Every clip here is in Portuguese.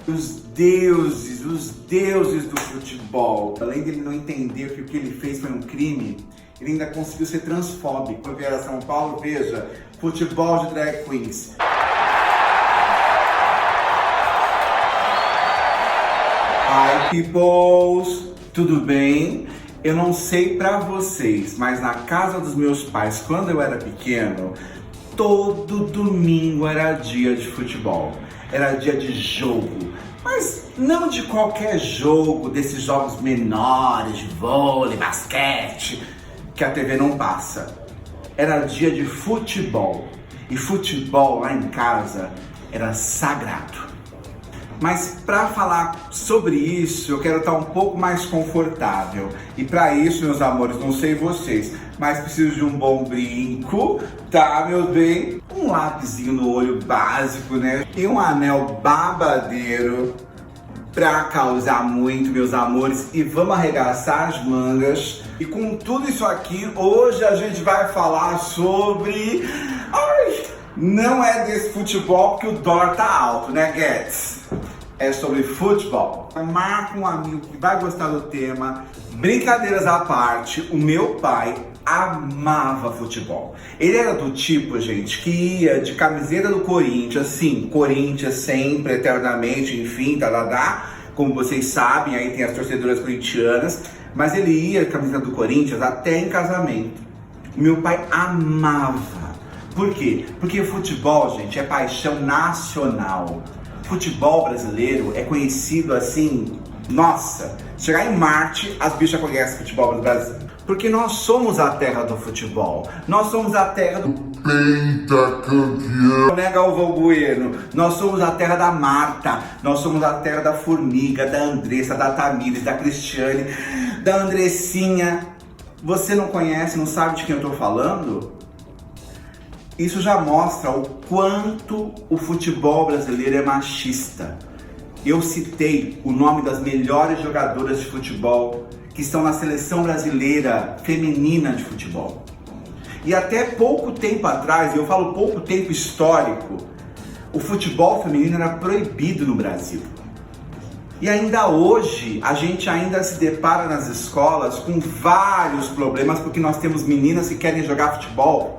Os deuses do futebol. Além de ele não entender que o que ele fez foi um crime, ele ainda conseguiu ser transfóbico. Quando vier a São Paulo, veja, futebol de drag queens. Hi peoples, tudo bem? Eu não sei pra vocês, mas na casa dos meus pais, quando eu era pequeno, todo domingo era dia de futebol, era dia de jogo, mas não de qualquer jogo, desses jogos menores, de vôlei, basquete, que a TV não passa. Era dia de futebol, e futebol lá em casa era sagrado. Mas para falar sobre isso, eu quero estar um pouco mais confortável. E para isso, meus amores, não sei vocês, mas preciso de um bom brinco, tá, meu bem? Um lápisinho no olho básico, né? E um anel babadeiro pra causar muito, meus amores. E vamos arregaçar as mangas. E com tudo isso aqui, hoje a gente vai falar sobre... não é desse futebol que o dólar tá alto, né, Guedes? É sobre futebol. Marca um amigo que vai gostar do tema. Brincadeiras à parte, o meu pai amava futebol. Ele era do tipo, gente, que ia de camiseta do Corinthians, sim, Corinthians sempre, eternamente, enfim, como vocês sabem, aí tem as torcedoras corintianas, mas ele ia de camiseta do Corinthians até em casamento. O meu pai amava. Por quê? Porque futebol, gente, é paixão nacional. Futebol brasileiro é conhecido assim, nossa, chegar em Marte, as bichas conhecem futebol do Brasil. Porque nós somos a terra do futebol, nós somos a terra do pentacampeão, né, Galvão Bueno? Nós somos a terra da Marta, nós somos a terra da Formiga, da Andressa, da Tamires, da Cristiane, da Andressinha. Você não conhece, não sabe de quem eu tô falando? Isso já mostra o quanto o futebol brasileiro é machista. Eu citei o nome das melhores jogadoras de futebol que estão na seleção brasileira feminina de futebol. E até pouco tempo atrás, eu falo pouco tempo histórico, o futebol feminino era proibido no Brasil. E ainda hoje, a gente ainda se depara nas escolas com vários problemas porque nós temos meninas que querem jogar futebol.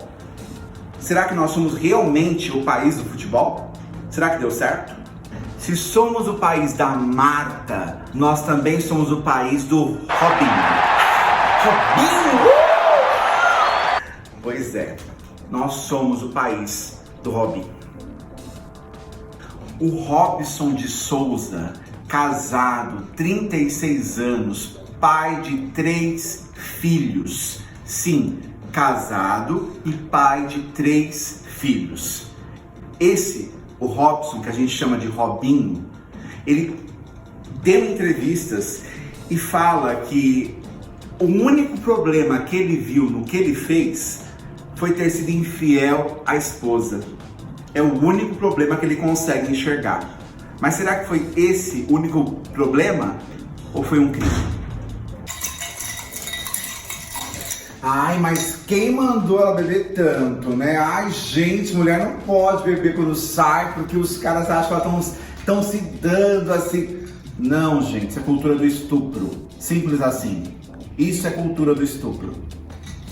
Será que nós somos realmente o país do futebol? Será que deu certo? Se somos o país da Marta, nós também somos o país do Robinho. Robinho! Pois é, nós somos o país do Robinho. O Robson de Souza, casado, 36 anos, pai de 3 filhos. Sim, casado e pai de 3 filhos. O Robson, que a gente chama de Robinho, ele deu entrevistas e fala que o único problema que ele viu no que ele fez foi ter sido infiel à esposa. É o único problema que ele consegue enxergar. Mas será que foi esse o único problema? Ou foi um crime? Ai, mas quem mandou ela beber tanto, né? Ai, gente, mulher não pode beber quando sai, porque os caras acham que elas estão se dando assim. Não, gente, isso é cultura do estupro. Simples assim. Isso é cultura do estupro.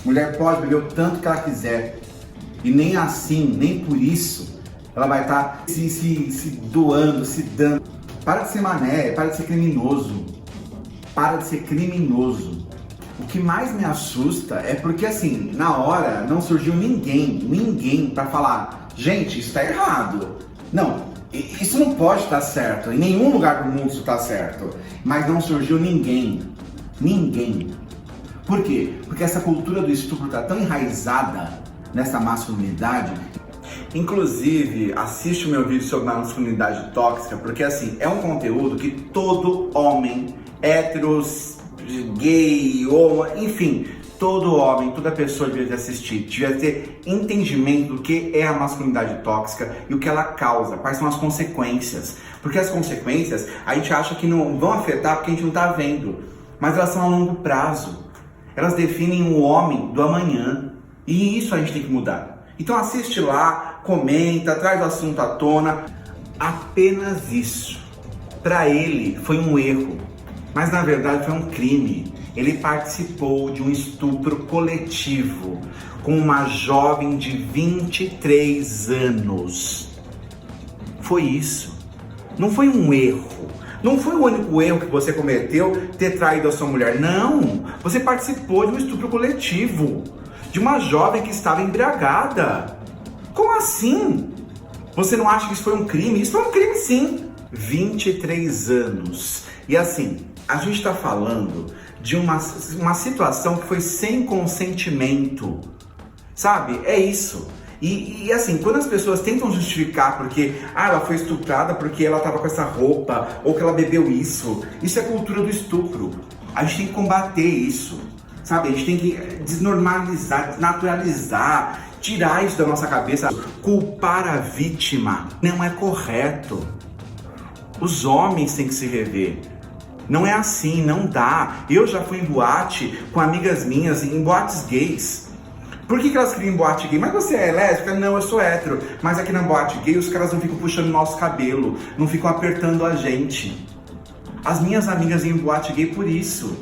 Mulher pode beber o tanto que ela quiser. E nem assim, nem por isso, ela vai estar se doando, se dando. Para de ser mané, para de ser criminoso. Para de ser criminoso. O que mais me assusta é porque, assim, na hora não surgiu ninguém para falar, gente, isso tá errado. Não, isso não pode estar certo, em nenhum lugar do mundo isso tá certo. Mas não surgiu ninguém. Por quê? Porque essa cultura do estupro tá tão enraizada nessa masculinidade. Inclusive, assiste o meu vídeo sobre masculinidade tóxica, porque, assim, é um conteúdo que todo homem, héteros, gay, ou enfim, todo homem, toda pessoa devia assistir, devia ter entendimento do que é a masculinidade tóxica e o que ela causa, quais são as consequências. Porque as consequências a gente acha que não vão afetar porque a gente não está vendo, mas elas são a longo prazo. Elas definem o homem do amanhã e isso a gente tem que mudar. Então assiste lá, comenta, traz o assunto à tona, apenas isso. Para ele foi um erro, mas na verdade foi um crime. Ele participou de um estupro coletivo com uma jovem de 23 anos. Foi isso. Não foi um erro. Não foi o único erro que você cometeu ter traído a sua mulher. Não. Você participou de um estupro coletivo de uma jovem que estava embriagada. Como assim? Você não acha que isso foi um crime? Isso foi um crime, sim. 23 anos. E assim, a gente está falando de uma situação que foi sem consentimento. Sabe? É isso. E assim, quando as pessoas tentam justificar porque ela foi estuprada porque ela estava com essa roupa ou que ela bebeu isso é cultura do estupro. A gente tem que combater isso, sabe? A gente tem que desnormalizar, desnaturalizar, tirar isso da nossa cabeça. Culpar a vítima não é correto. Os homens têm que se rever. Não é assim, não dá. Eu já fui em boate com amigas minhas, em boates gays. Por que elas queriam boate gay? Mas você é lésbica? Não, eu sou hétero. Mas aqui na boate gay os caras não ficam puxando nosso cabelo, não ficam apertando a gente. As minhas amigas iam em boate gay por isso.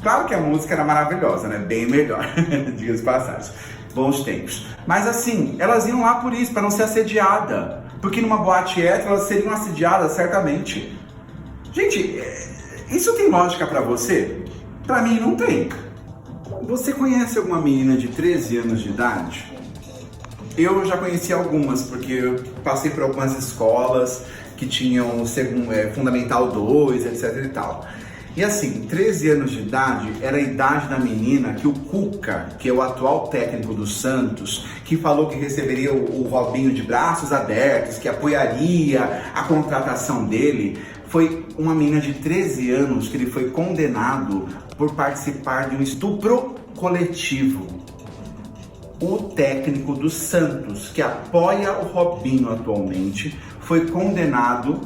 Claro que a música era maravilhosa, né? Bem melhor, diga-se de passagem. Bons tempos. Mas assim, elas iam lá por isso, para não ser assediada. Porque numa boate hétero elas seriam assediadas, certamente. Gente, isso tem lógica pra você? Pra mim não tem. Você conhece alguma menina de 13 anos de idade? Eu já conheci algumas, porque eu passei por algumas escolas que tinham Fundamental 2, etc e tal. E assim, 13 anos de idade era a idade da menina que o Cuca, que é o atual técnico do Santos, que falou que receberia o Robinho de braços abertos, que apoiaria a contratação dele. Foi uma menina de 13 anos que ele foi condenado por participar de um estupro coletivo. O técnico do Santos, que apoia o Robinho atualmente, foi condenado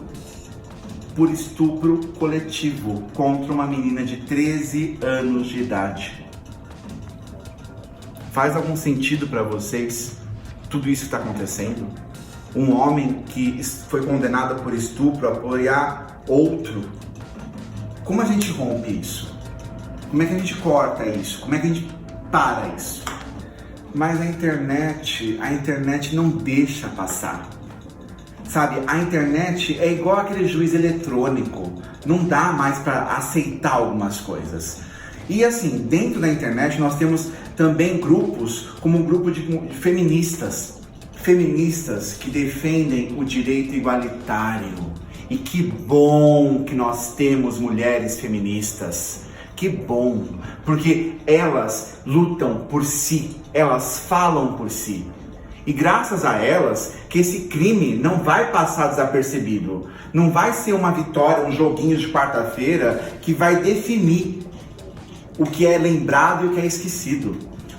por estupro coletivo contra uma menina de 13 anos de idade. Faz algum sentido para vocês tudo isso que está acontecendo? Um homem que foi condenado por estupro a apoiar outro. Como a gente rompe isso? Como é que a gente corta isso? Como é que a gente para isso? Mas a internet não deixa passar. Sabe, a internet é igual aquele juiz eletrônico. Não dá mais para aceitar algumas coisas. E assim, dentro da internet nós temos também grupos, como um grupo de feministas. Feministas que defendem o direito igualitário. E que bom que nós temos mulheres feministas. Que bom, porque elas lutam por si, elas falam por si. E graças a elas, que esse crime não vai passar desapercebido. Não vai ser uma vitória, um joguinho de quarta-feira que vai definir o que é lembrado e o que é esquecido.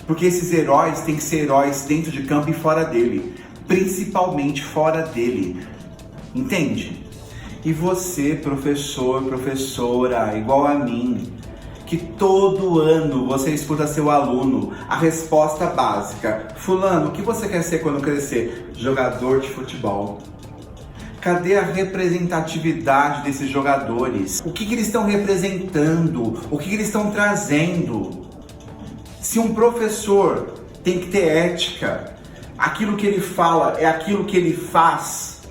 Porque esses heróis têm que ser heróis dentro de campo e fora dele. Principalmente fora dele. Entende? E você, professor, professora, igual a mim, que todo ano você escuta seu aluno a resposta básica: fulano, o que você quer ser quando crescer? Jogador de futebol. Cadê a representatividade desses jogadores? O que eles estão representando? O que eles estão trazendo? Se um professor tem que ter ética, aquilo que ele fala é aquilo que ele faz.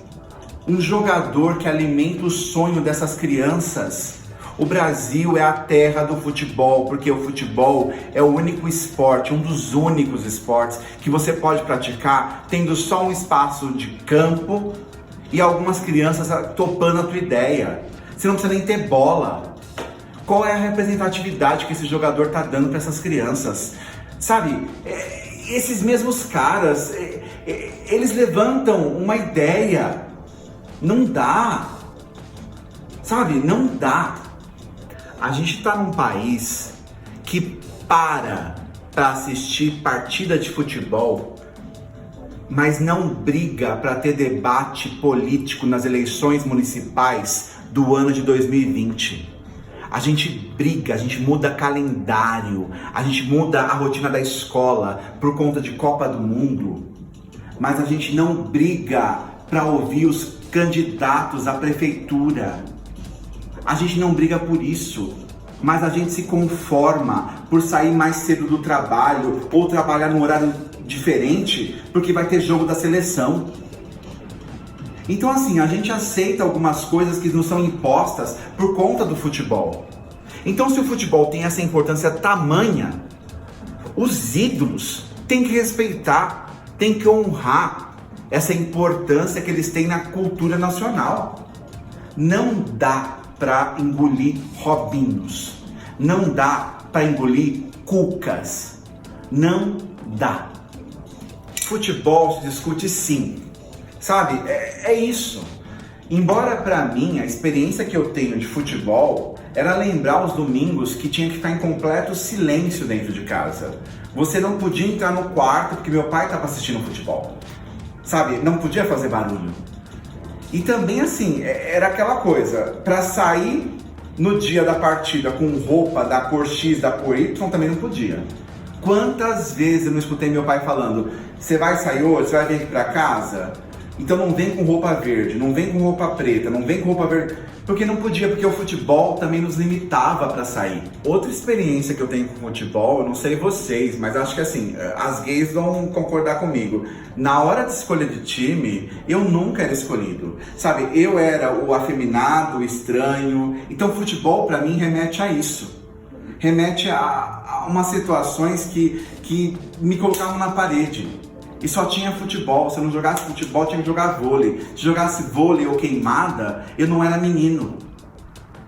Um jogador que alimenta o sonho dessas crianças. O Brasil é a terra do futebol, porque o futebol é o único esporte, um dos únicos esportes que você pode praticar tendo só um espaço de campo e algumas crianças topando a tua ideia. Você não precisa nem ter bola. Qual é a representatividade que esse jogador tá dando para essas crianças? Sabe, esses mesmos caras, eles levantam uma ideia. Não dá. Sabe, não dá. A gente está num país que para assistir partida de futebol, mas não briga para ter debate político nas eleições municipais do ano de 2020. A gente briga, a gente muda calendário, a gente muda a rotina da escola por conta de Copa do Mundo, mas a gente não briga para ouvir os candidatos à prefeitura. A gente não briga por isso, mas a gente se conforma por sair mais cedo do trabalho ou trabalhar num horário diferente porque vai ter jogo da seleção. Então assim, a gente aceita algumas coisas que nos são impostas por conta do futebol. Então se o futebol tem essa importância tamanha, os ídolos têm que respeitar, têm que honrar essa importância que eles têm na cultura nacional. Não dá para engolir Robinhos, não dá para engolir Cucas, não dá. Futebol se discute sim, sabe? É isso. Embora para mim a experiência que eu tenho de futebol era lembrar os domingos que tinha que ficar em completo silêncio dentro de casa. Você não podia entrar no quarto porque meu pai estava assistindo futebol, sabe? Não podia fazer barulho. E também assim, era aquela coisa, para sair no dia da partida com roupa da cor X, da cor Y, também não podia. Quantas vezes eu não escutei meu pai falando, você vai sair hoje, você vai vir aqui para casa? Então não vem com roupa verde, não vem com roupa preta, não vem com roupa verde, porque não podia, porque o futebol também nos limitava para sair. Outra experiência que eu tenho com futebol, eu não sei vocês, mas acho que assim, as gays vão concordar comigo. Na hora de escolha de time, eu nunca era escolhido, sabe? Eu era o afeminado, o estranho. Então futebol para mim remete a isso. Remete a umas situações que me colocavam na parede. E só tinha futebol. Se eu não jogasse futebol, tinha que jogar vôlei. Se jogasse vôlei ou queimada, eu não era menino.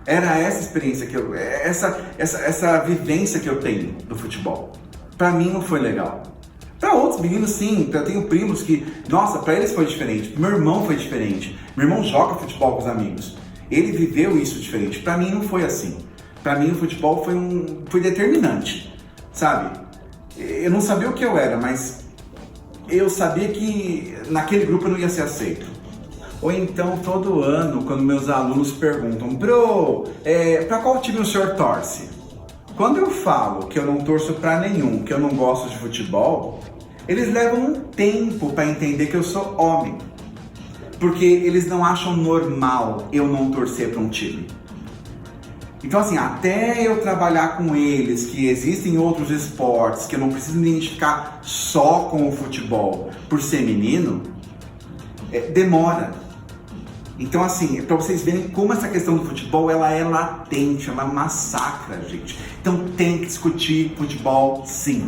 Era essa experiência que eu... Essa vivência que eu tenho do futebol. Pra mim não foi legal. Pra outros meninos, sim. Eu tenho primos que... Nossa, pra eles foi diferente. Meu irmão foi diferente. Meu irmão joga futebol com os amigos. Ele viveu isso diferente. Pra mim não foi assim. Pra mim o futebol foi determinante. Sabe? Eu não sabia o que eu era, mas... eu sabia que naquele grupo eu não ia ser aceito. Ou então, todo ano, quando meus alunos perguntam, bro, pra qual time o senhor torce? Quando eu falo que eu não torço pra nenhum, que eu não gosto de futebol, eles levam um tempo pra entender que eu sou homem. Porque eles não acham normal eu não torcer pra um time. Então assim, até eu trabalhar com eles, que existem outros esportes, que eu não preciso me identificar só com o futebol por ser menino, demora. Então assim, para vocês verem como essa questão do futebol, ela é latente, ela massacra a gente. Então tem que discutir futebol sim.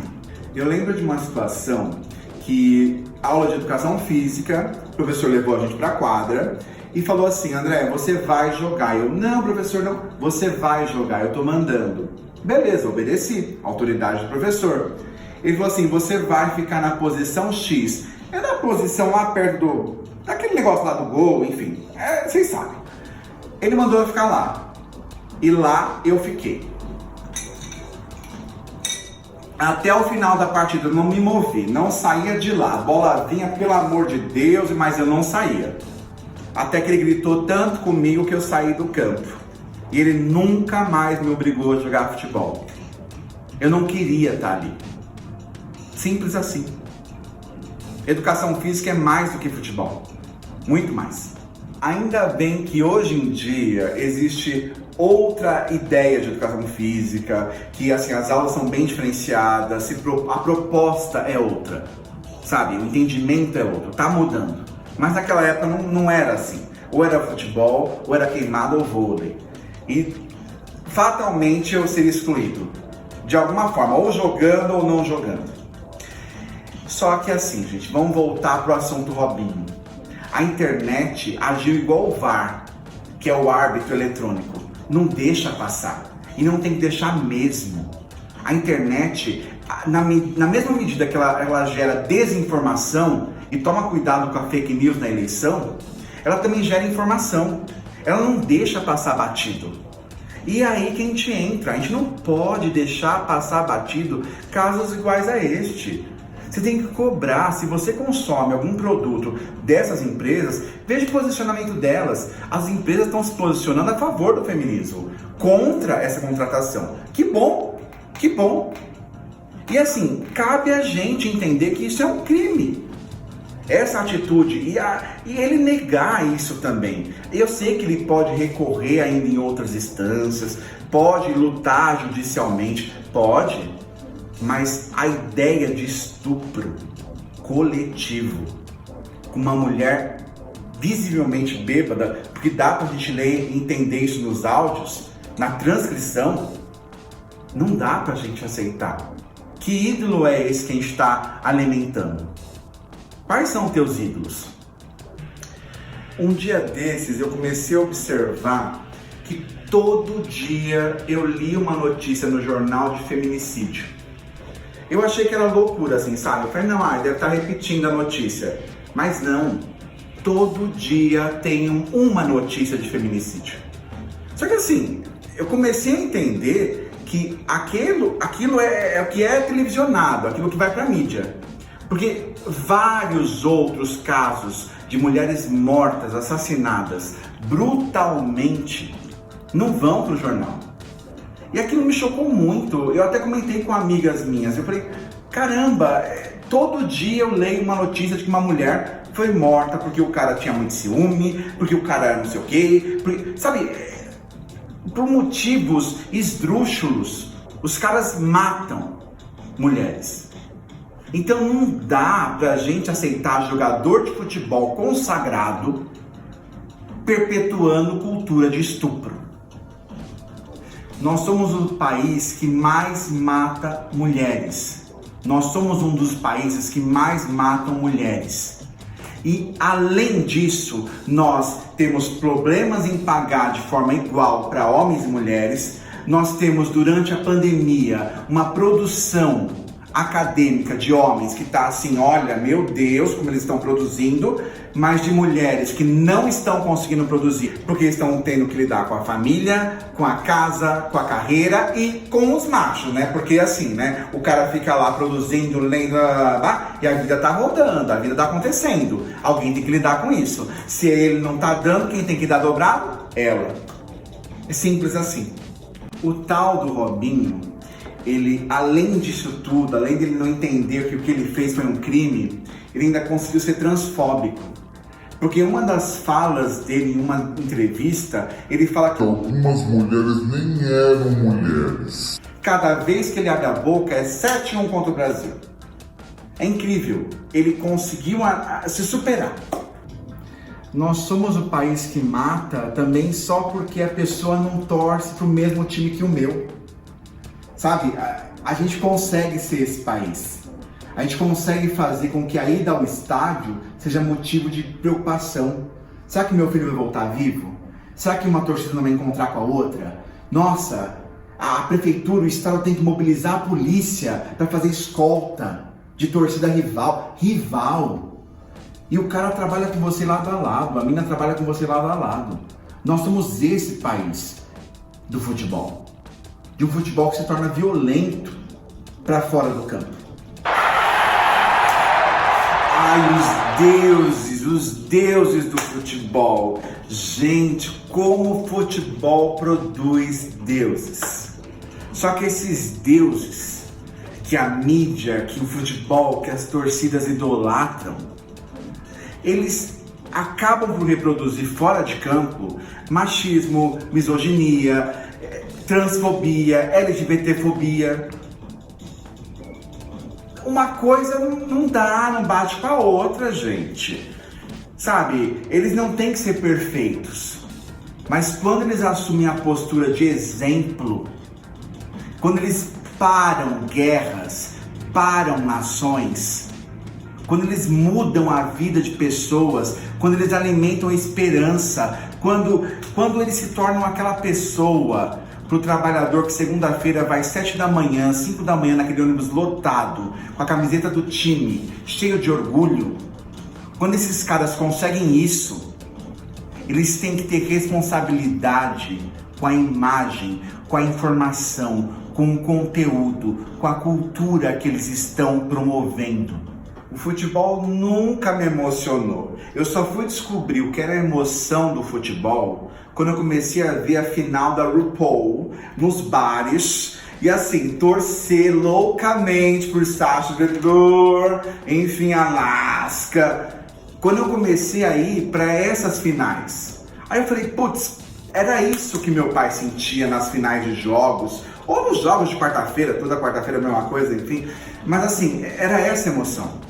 Eu lembro de uma situação que, aula de educação física, o professor levou a gente para a quadra, e falou assim, André, você vai jogar. Eu, não, professor, não. Você vai jogar, eu tô mandando. Beleza, obedeci. Autoridade do professor. Ele falou assim, você vai ficar na posição X. É na posição lá perto daquele negócio lá do gol, enfim. Vocês sabem. Ele mandou eu ficar lá. E lá eu fiquei. Até o final da partida eu não me movi, não saía de lá. A bola vinha, pelo amor de Deus, mas eu não saía. Até que ele gritou tanto comigo que eu saí do campo. E ele nunca mais me obrigou a jogar futebol. Eu não queria estar ali. Simples assim. Educação física é mais do que futebol. Muito mais. Ainda bem que hoje em dia existe outra ideia de educação física, que assim, as aulas são bem diferenciadas, a proposta é outra. Sabe? O entendimento é outro. Tá mudando. Mas naquela época não era assim. Ou era futebol, ou era queimada ou vôlei. E fatalmente eu seria excluído. De alguma forma, ou jogando ou não jogando. Só que assim, gente, vamos voltar pro assunto Robinho. A internet agiu igual o VAR, que é o árbitro eletrônico. Não deixa passar. E não tem que deixar mesmo. A internet, na mesma medida que ela gera desinformação, e toma cuidado com a fake news na eleição, ela também gera informação. Ela não deixa passar batido. E aí que a gente entra. A gente não pode deixar passar batido casos iguais a este. Você tem que cobrar. Se você consome algum produto dessas empresas, veja o posicionamento delas. As empresas estão se posicionando a favor do feminismo, contra essa contratação. Que bom, que bom. E assim, cabe a gente entender que isso é um crime. Essa atitude e ele negar isso também. Eu sei que ele pode recorrer ainda em outras instâncias, pode lutar judicialmente, pode, mas a ideia de estupro coletivo com uma mulher visivelmente bêbada, porque dá pra gente ler e entender isso nos áudios, na transcrição, não dá pra gente aceitar. Que ídolo é esse que a gente está alimentando? Quais são teus ídolos? Um dia desses eu comecei a observar que todo dia eu li uma notícia no jornal de feminicídio. Eu achei que era loucura, assim, sabe? Eu falei, não, deve estar repetindo a notícia. Mas não, todo dia tem uma notícia de feminicídio. Só que assim, eu comecei a entender que aquilo é o que é televisionado, aquilo que vai pra mídia. Porque vários outros casos de mulheres mortas, assassinadas brutalmente, não vão pro jornal. E aquilo me chocou muito. Eu até comentei com amigas minhas. Eu falei, caramba, todo dia eu leio uma notícia de que uma mulher foi morta porque o cara tinha muito ciúme, porque o cara era não sei o quê, sabe, por motivos esdrúxulos, os caras matam mulheres. Então não dá pra gente aceitar jogador de futebol consagrado perpetuando cultura de estupro. Nós somos o país que mais mata mulheres. Nós somos um dos países que mais matam mulheres. E além disso, nós temos problemas em pagar de forma igual para homens e mulheres. Nós temos durante a pandemia uma produção acadêmica de homens que está assim, olha, meu Deus, como eles estão produzindo, mas de mulheres que não estão conseguindo produzir, porque estão tendo que lidar com a família, com a casa, com a carreira e com os machos, né? Porque assim, né? O cara fica lá produzindo, lendo, e a vida tá rodando, a vida tá acontecendo. Alguém tem que lidar com isso. Se ele não tá dando, quem tem que dar dobrado? Ela. É simples assim. O tal do Robinho, ele, além disso tudo, além dele não entender que o que ele fez foi um crime, ele ainda conseguiu ser transfóbico. Porque uma das falas dele em uma entrevista, ele fala que algumas mulheres nem eram mulheres. Cada vez que ele abre a boca é 7-1 contra o Brasil. É incrível. Ele conseguiu se superar. Nós somos o país que mata também só porque a pessoa não torce pro mesmo time que o meu. Sabe, a gente consegue ser esse país. A gente consegue fazer com que a ida ao estádio seja motivo de preocupação. Será que meu filho vai voltar vivo? Será que uma torcida não vai encontrar com a outra? Nossa, a prefeitura, o estado tem que mobilizar a polícia para fazer escolta de torcida rival. Rival! E o cara trabalha com você lado a lado, a mina trabalha com você lado a lado. Nós somos esse país do futebol. De um futebol que se torna violento para fora do campo. Ai, os deuses do futebol. Gente, como o futebol produz deuses. Só que esses deuses, que a mídia, que o futebol, que as torcidas idolatram, eles acabam por reproduzir fora de campo machismo, misoginia, transfobia, LGBTfobia. Uma coisa não dá, não bate com a outra, gente. Sabe, eles não têm que ser perfeitos. Mas quando eles assumem a postura de exemplo, quando eles param guerras, param nações, quando eles mudam a vida de pessoas, quando eles alimentam a esperança, quando eles se tornam aquela pessoa pro trabalhador que segunda-feira vai 7 da manhã, 5 da manhã naquele ônibus lotado, com a camiseta do time, cheio de orgulho. Quando esses caras conseguem isso, eles têm que ter responsabilidade com a imagem, com a informação, com o conteúdo, com a cultura que eles estão promovendo. O futebol nunca me emocionou. Eu só fui descobrir o que era a emoção do futebol quando eu comecei a ver a final da RuPaul nos bares e assim, torcer loucamente por Sasha Velour, enfim, Alaska. quando eu comecei a ir para essas finais. Aí eu falei, putz, era isso que meu pai sentia nas finais de jogos, ou nos jogos de quarta-feira, toda quarta-feira é a mesma coisa, enfim. Mas assim, era essa emoção.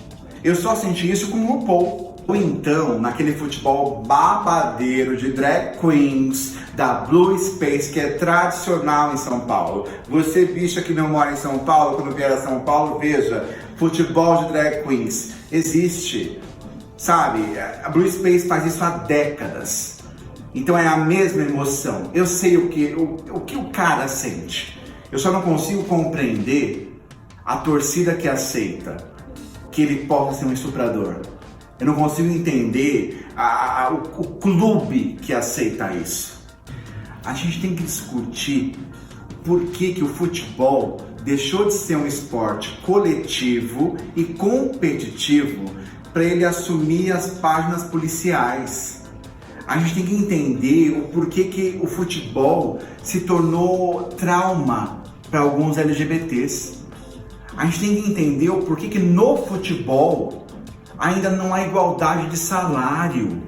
Eu só senti isso com o RuPaul. Ou então, naquele futebol babadeiro de drag queens da Blue Space, que é tradicional em São Paulo. Você, bicha que não mora em São Paulo, quando vier a São Paulo, veja, futebol de drag queens existe, sabe? A Blue Space faz isso há décadas. Então é a mesma emoção. Eu sei o que o cara sente. Eu só não consigo compreender a torcida que aceita que ele possa ser um estuprador. Eu não consigo entender o clube que aceita isso. A gente tem que discutir por que o futebol deixou de ser um esporte coletivo e competitivo para ele assumir as páginas policiais. A gente tem que entender o porquê que o futebol se tornou trauma para alguns LGBTs. A gente tem que entender o porquê que no futebol ainda não há igualdade de salário.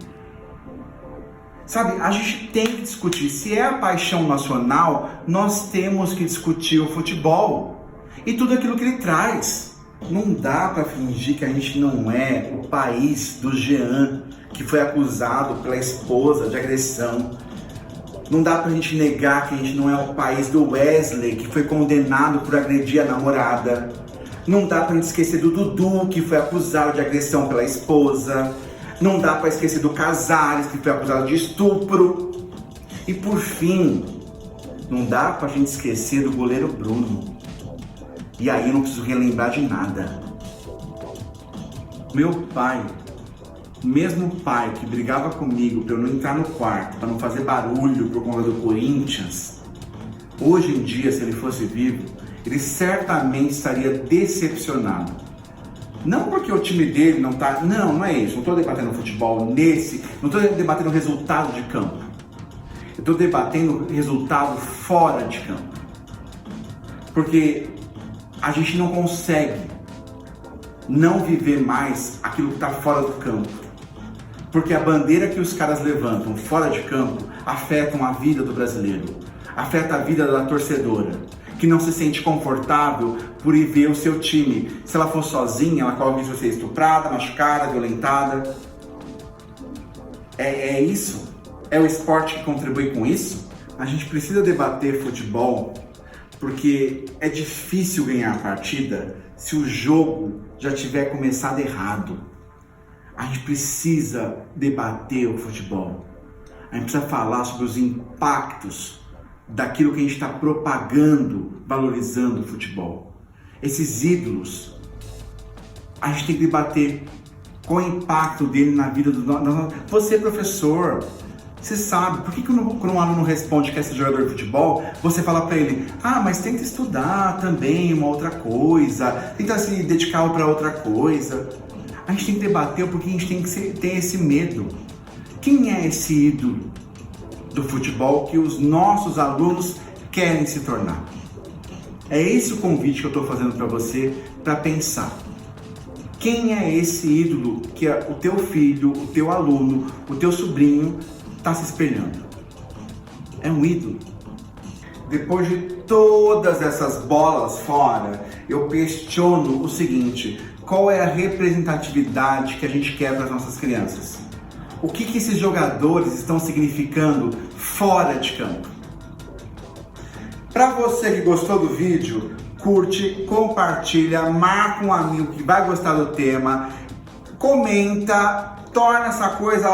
Sabe, a gente tem que discutir. Se é a paixão nacional, nós temos que discutir o futebol e tudo aquilo que ele traz. Não dá para fingir que a gente não é o país do Jean, que foi acusado pela esposa de agressão. Não dá pra gente negar que a gente não é o país do Wesley, que foi condenado por agredir a namorada. Não dá pra gente esquecer do Dudu, que foi acusado de agressão pela esposa. Não dá pra esquecer do Casares, que foi acusado de estupro. E por fim, não dá pra gente esquecer do goleiro Bruno. E aí eu não preciso relembrar de nada. Meu pai, o mesmo pai que brigava comigo pra eu não entrar no quarto, pra não fazer barulho por conta do Corinthians, hoje em dia, se ele fosse vivo, ele certamente estaria decepcionado. Não porque o time dele não tá... Não é isso. Não estou debatendo futebol não estou debatendo resultado de campo. Eu estou debatendo resultado fora de campo. Porque a gente não consegue não viver mais aquilo que está fora do campo. Porque a bandeira que os caras levantam fora de campo afetam a vida do brasileiro, afeta a vida da torcedora, que não se sente confortável por ir ver o seu time. Se ela for sozinha, ela corre risco de ser estuprada, machucada, violentada. É isso? É o esporte que contribui com isso? A gente precisa debater futebol porque é difícil ganhar a partida se o jogo já tiver começado errado. A gente precisa debater o futebol. A gente precisa falar sobre os impactos daquilo que a gente está propagando, valorizando o futebol. Esses ídolos, a gente tem que debater qual é o impacto dele na vida do nosso... Você, professor, você sabe, por que quando um aluno responde que é esse jogador de futebol, você fala para ele, mas tenta estudar também uma outra coisa, tenta se dedicar para outra coisa. A gente tem que debater porque a gente tem que ter esse medo. Quem é esse ídolo do futebol que os nossos alunos querem se tornar? É esse o convite que eu estou fazendo para você, para pensar. Quem é esse ídolo que o teu filho, o teu aluno, o teu sobrinho está se espelhando? É um ídolo. Depois de todas essas bolas fora, eu questiono o seguinte: qual é a representatividade que a gente quer para as nossas crianças? O que esses jogadores estão significando fora de campo? Para você que gostou do vídeo, curte, compartilha, marca um amigo que vai gostar do tema, comenta, torna essa coisa,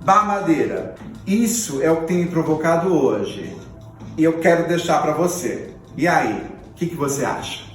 babadeira. Isso é o que tem me provocado hoje. E eu quero deixar para você. E aí, o que você acha?